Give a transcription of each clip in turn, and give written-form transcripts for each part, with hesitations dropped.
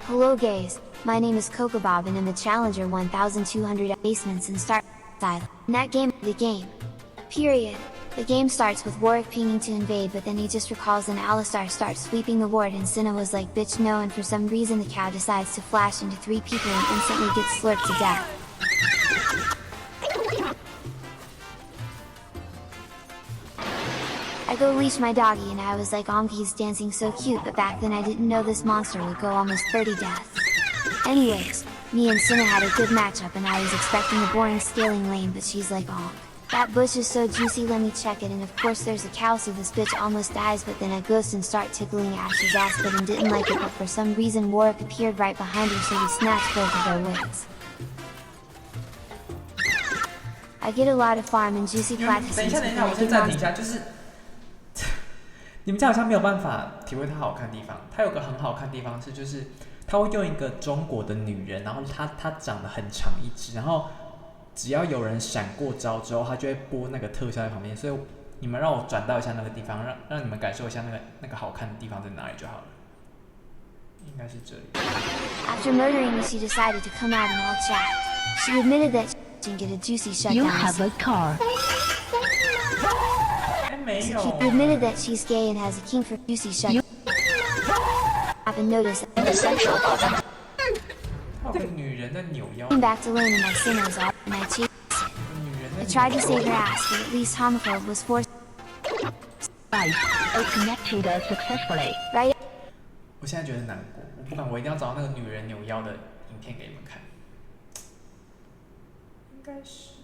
Hello guys, my name is Cocobob and I'm the Challenger 1200 basements and start style. In that game, the game. Period. The game starts with Warwick pinging to invade, but then he just recalls and Alistar starts sweeping the ward and Cinna was like bitch no, and for some reason the cow decides to flash into 3 people and instantly gets slurped to death. I go leash my doggy and I was like he's dancing so cute, but back then I didn't know this monster would go almost 30 deaths. Anyways, me and Cinna had a good matchup and I was expecting a boring scaling lane, but she's like that bush is so juicy, let me check it, and of course there's a cow, so this bitch almost dies, but then I ghost and start tickling Ash's ass, but didn't like it, but for some reason Warwick appeared right behind her, so we snatched both of their wigs. I get a lot of farm and juicy practices. 等一下，我先暂停一下，就是你们这好像没有办法体会它好看的地方。它有个很好看的地方是，就是它会用一个中国的女人，然后她长得很长一只，然后只要有人闪过招之后，它就会播那个特效在旁边。所以你们让我转到一下那个地方，让你们感受一下那个好看的地方在哪里就好了。应该是这里。After murdering me, she decided to come out and all chat. She admitted that she didn't get a juicy shutdown. You have a car. She admitted that she's gay and has a kink for juicy shutdown. And noticed that came back to lane and my sinners up, and I chased it. I tried to save her ass, but at least homophobe was forced. Right, connected successfully. Right. 我现在觉得难过，我不敢，我一定要找那个女人扭腰的影片给你们看。应该是。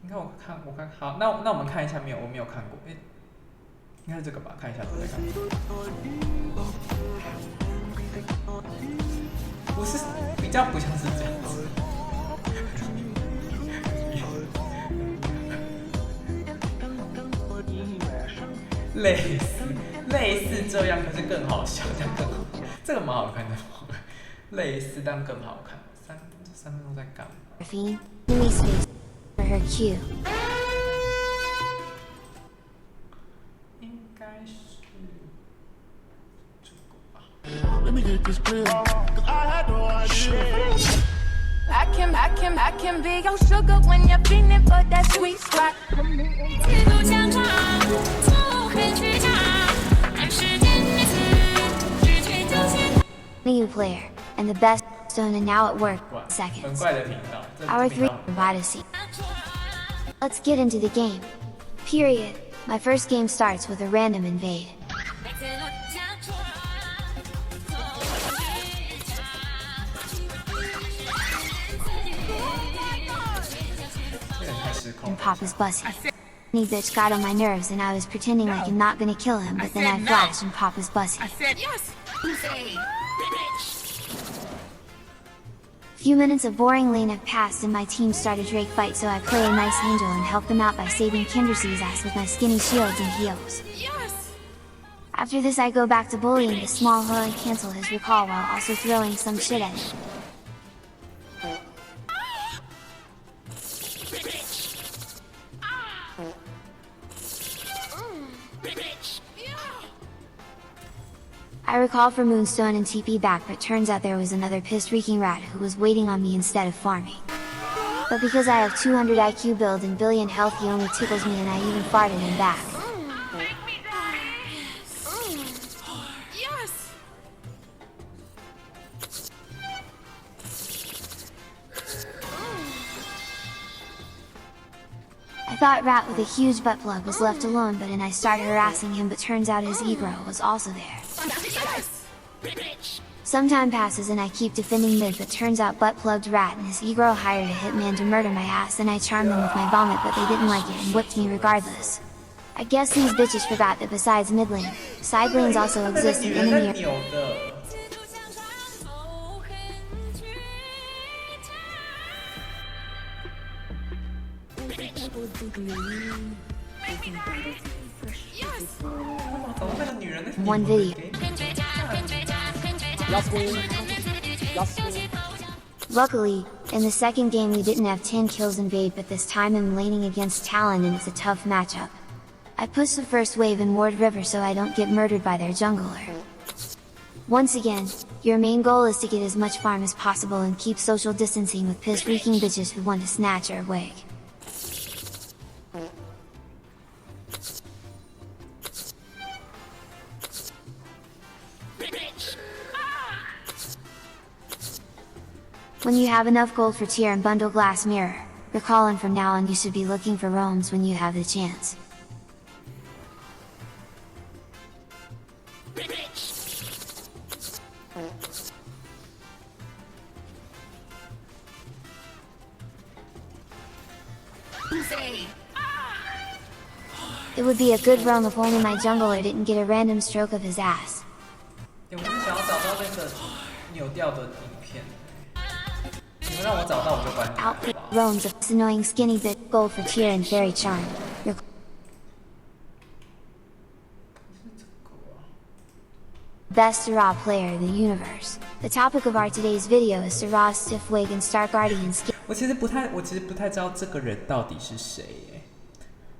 你看，我看，好，那我们看一下，我没有看过，应该是这个吧？看一下，我再看。不是，比较不像是这样子。类似这样，可是更好笑，这样更好，这个蛮好看的，类似但更好看。三分钟在干嘛？ For her cue. 应该是这个吧。Let me get this clear, 'cause I had no idea. I can be your sugar when you're feeling for that sweet spot. New player, and the best stone, and now at work. Seconds. Our 3 Odyssey. Let's get into the game. Period. My first game starts with a random invade. And Papa's bussy. Any bitch got on my nerves and I was pretending like I'm not gonna kill him, but then I flash and Papa's bussy. I said yes. Few minutes of boring lane have passed and my team started Drake fight, so I play a nice angel and help them out by saving Kindersee's ass with my skinny shields and heals. After this I go back to bullying the small hoe and cancel his recall while also throwing some shit at him. I recall for Moonstone and TP back, but turns out there was another pissed reeking rat who was waiting on me instead of farming. But because I have 200 IQ build and billion health, he only tickles me and I even farted him back. I thought Rat with a huge butt plug was left alone, but then I started harassing him, but turns out his egro was also there. Some time passes and I keep defending mid, but turns out butt-plugged Rat and his egro hired a hitman to murder my ass, and I charmed them with my vomit, but they didn't like it and whipped me regardless. I guess these bitches forgot that besides mid lane, side lanes also exist in enemy. One video. Luckily, in the second game we didn't have 10 kills invade, but this time I'm laning against Talon and it's a tough matchup. I push the first wave in Ward River so I don't get murdered by their jungler. Once again, your main goal is to get as much farm as possible and keep social distancing with piss-reeking bitches who want to snatch your wig. When you have enough gold for tier and bundle glass mirror, recalling from now on you should be looking for roams when you have the chance. It would be a good roam if only my jungler didn't get a random stroke of his ass. 我是想要找到那个扭掉的影片。你们让我找到我就关掉。 Output roams of this annoying skinny bit, gold for tier and fairy charm. Best Syrah player in the universe. The topic of our today's video is Syrah's stiff wig and Star Guardian skin. 我其实不太知道这个人到底是谁耶。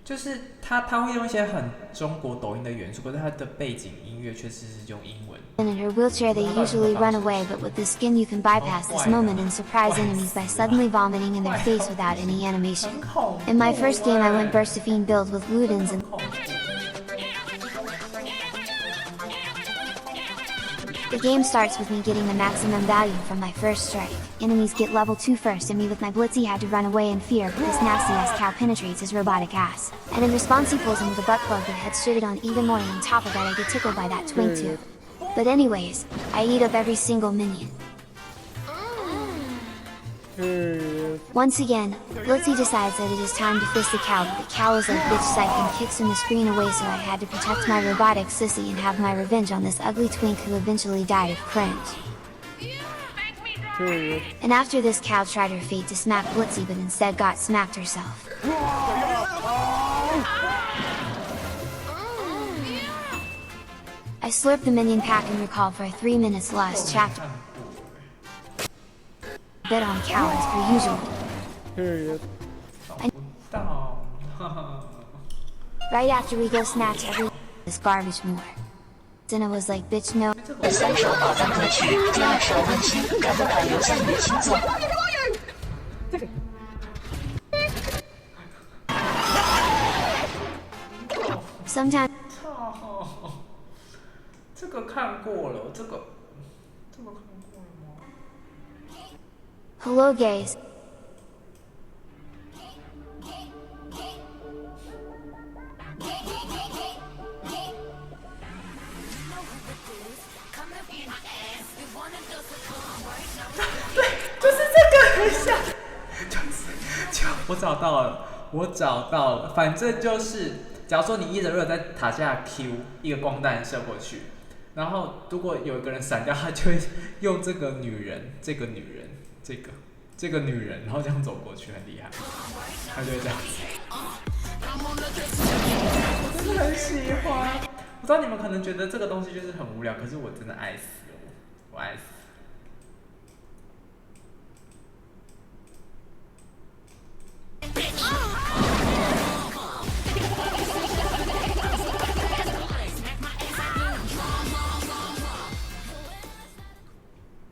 就是他会用一些很中国抖音的元素，可是他的背景音乐确实是用英文。In her wheelchair they usually run away, but with this skin you can bypass this moment and surprise enemies by suddenly vomiting in their face without any animation. In my first game I went Burstafine build with Ludens and the game starts with me getting the maximum value from my first strike. Enemies get level 2 first and me with my blitzy had to run away in fear, but this nasty ass cow penetrates his robotic ass. And in response he pulls him with a butt plug that had shitted on even more, and on top of that I get tickled by that twink too. But anyways, I eat up every single minion. Once again, Blitzy decides that it is time to fist the cow, but the cow is like bitch psych and kicks in the screen away, so I had to protect my robotic sissy and have my revenge on this ugly twink who eventually died of cringe. And after this cow tried her fate to smack Blitzy but instead got smacked herself. I slurped the minion pack and recall for 3 minutes last chapter. Bit on cow as per usual. Right after we go snatch every this garbage more. Then I was like, bitch no. 3首宝藏歌曲，第2首温馨，感不感留下你的星座。 Sometimes 这个看过了，这个看过了吗？ hello gays.我找到了，反正就是，假如说你一人如果在塔下 Q 一个光弹射过去，然后如果有一个人闪掉，他就会用这个女人，然后这样走过去，很厉害，他就会这样子。我真的很喜欢，我知道你们可能觉得这个东西就是很无聊，可是我真的爱死了，我爱死。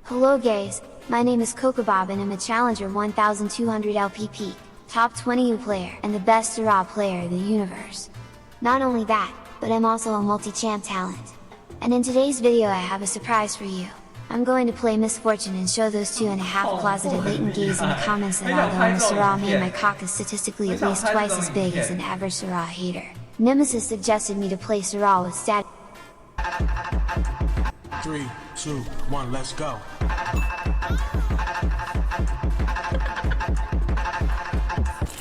Hello gays, my name is Kokobob and I'm a challenger 1200 LPP, top 20 player and the best Syrah player in the universe. Not only that, but I'm also a multi-champ talent. And in today's video I have a surprise for you. I'm going to play Misfortune and show those 2.5 closeted latent gays in the comments that although I'm a Syrah main, my cock is statistically at least twice as big as an average Syrah hater. Nemesis suggested me to play Syrah with stat. 3, 2, 1, let's go.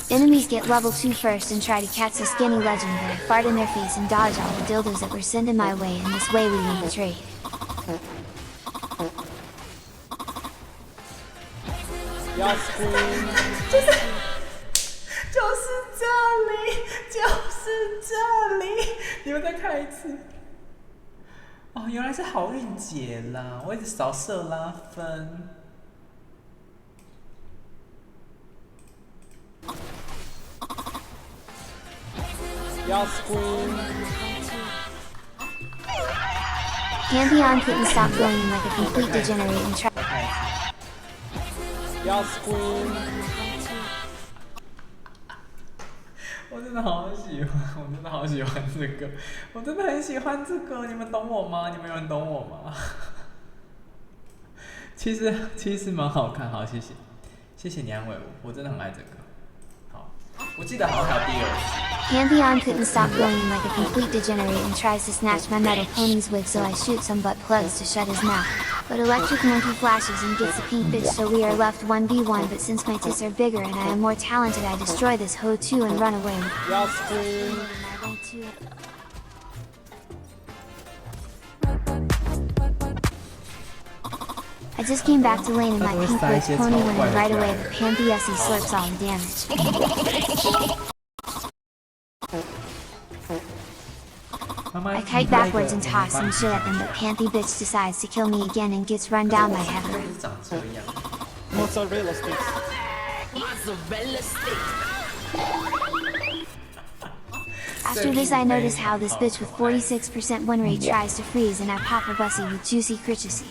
Enemies get level 2 first and try to catch the skinny legend, but I fart in their face and dodge all the dildos that were sent in my way, and this way we win the trade. Yes, queen. 就是这里，你们再看一次。哦，原来是好运姐啦！我一直扫射拉分。Pantheon couldn't stop feeling like a complete degenerate and tried. 我真的好喜欢，我真的好喜欢这个，我真的很喜欢这个，你们懂我吗？你们有人懂我吗？其实蛮好看，好谢谢，谢谢你安慰我，我真的很爱这个。好，我记得好像还有第二集。Pantheon couldn't stop feeling like a complete degenerate and tries to snatch my metal pony's wig, so I shoot some butt plugs to shut his mouth. But Electric Monkey flashes and gets a pink bitch, so we are left 1v1. But since my tits are bigger and I am more talented, I destroy this hoe too and run away with I just came back to lane in my pink wig pony when right away the Pantheon slurps all the damage. I kite backwards and toss some shit at them, but Panthy bitch decides to kill me again and gets run down by Heather. Mozzarella sticks. After this I notice how this bitch with 46% win rate tries to freeze and I pop her bussy with juicy critchacy.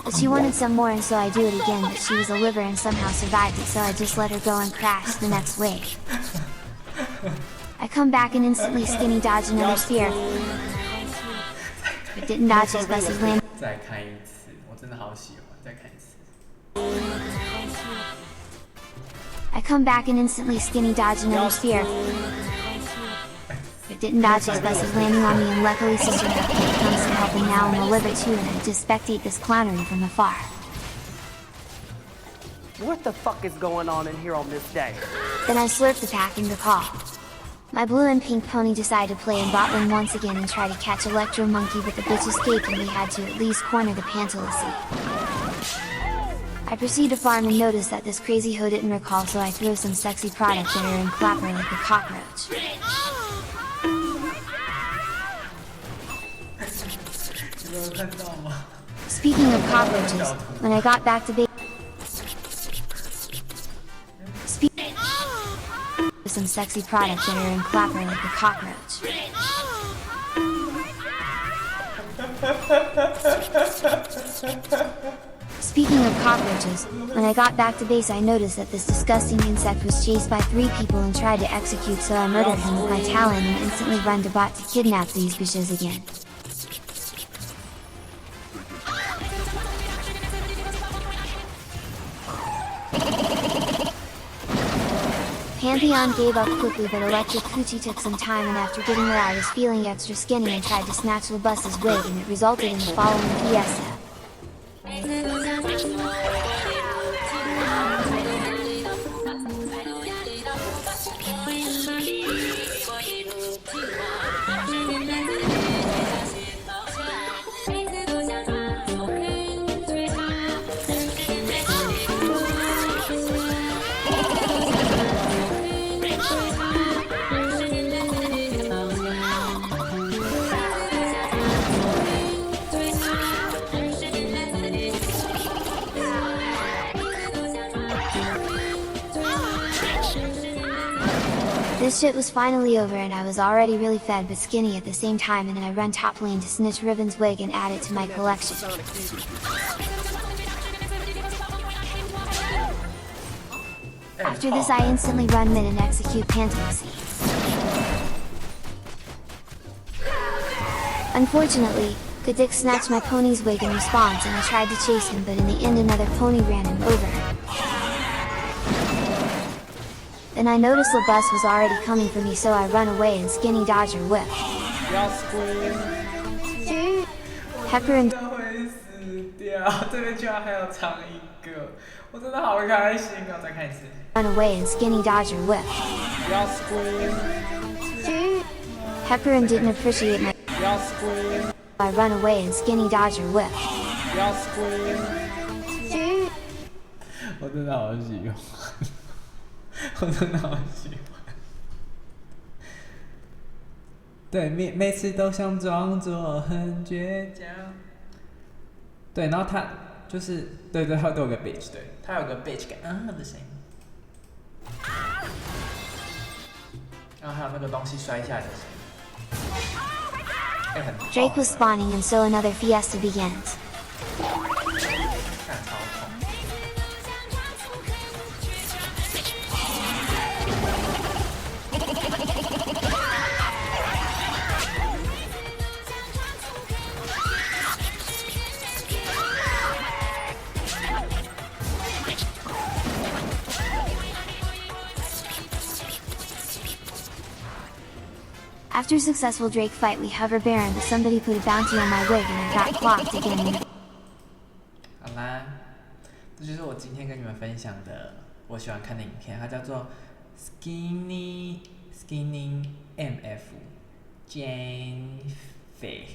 But she wanted some more and so I do it again, but she was a liver and somehow survived it, so I just let her go and crash the next wave. I come back and instantly skinny dodge another sphere, but didn't dodge his bus's land. 再看一次，我真的好喜欢，再看一次。I come back and instantly skinny dodge another sphere, but didn't dodge his bus's landing on me, and luckily Sister Cupcake comes to help, and now I'm a liver too and I just spectate this clownery from afar. What the fuck is going on in here on this day? Then I slurp the pack and recall. My blue and pink pony decide to play in bot lane once again and try to catch Electro Monkey, but the bitch escaped and we had to at least corner the Pantalacy. I proceed to farm and notice that this crazy hoe didn't recall, so I throw some sexy product at her and clap her like a cockroach. Speaking of cockroaches, when I got back to base, some sexy product at her and clap her like a cockroach. Speaking of cockroaches, when I got back to base I noticed that this disgusting insect was chased by 3 people and tried to execute, so I murdered him with my talon and instantly run to bot to kidnap these bitches again. Pantheon gave up quickly, but Electric Coochie took some time, and after getting her I was feeling extra skinny and tried to snatch Labus's wig, and it resulted in the following fiesta. This shit was finally over and I was already really fed but skinny at the same time, and then I run top lane to snitch Ribbon's wig and add it to my collection. After this I instantly run mid and execute Pantalacy. Unfortunately, the dick snatched my pony's wig in response and I tried to chase him, but in the end another pony ran him over. Then I noticed Labus was already coming for me, so I run away and skinny dodge her whip. Hecker and 会死掉，这边居然还有唱一个，我真的好开心哦！再看一次。 run away and skinny dodge her whip. Hecker and didn't appreciate my I run away and skinny dodge her whip. 我真的好喜欢。我真的好喜欢，对，每次都想装作很倔强，对，然后他就是对，他都有个 bitch， 对，他有个 bitch 感的声音，然后还有那个东西摔下来的声音，很痛 Drake was spawning and so another fiesta begins. 干超痛。After successful Drake fight we hover Baron but somebody put a bounty on my wig and I got clocked again. 好啦，这就是我今天跟你们分享的我喜欢看的影片，它叫做 Skinny MF Jane Faye。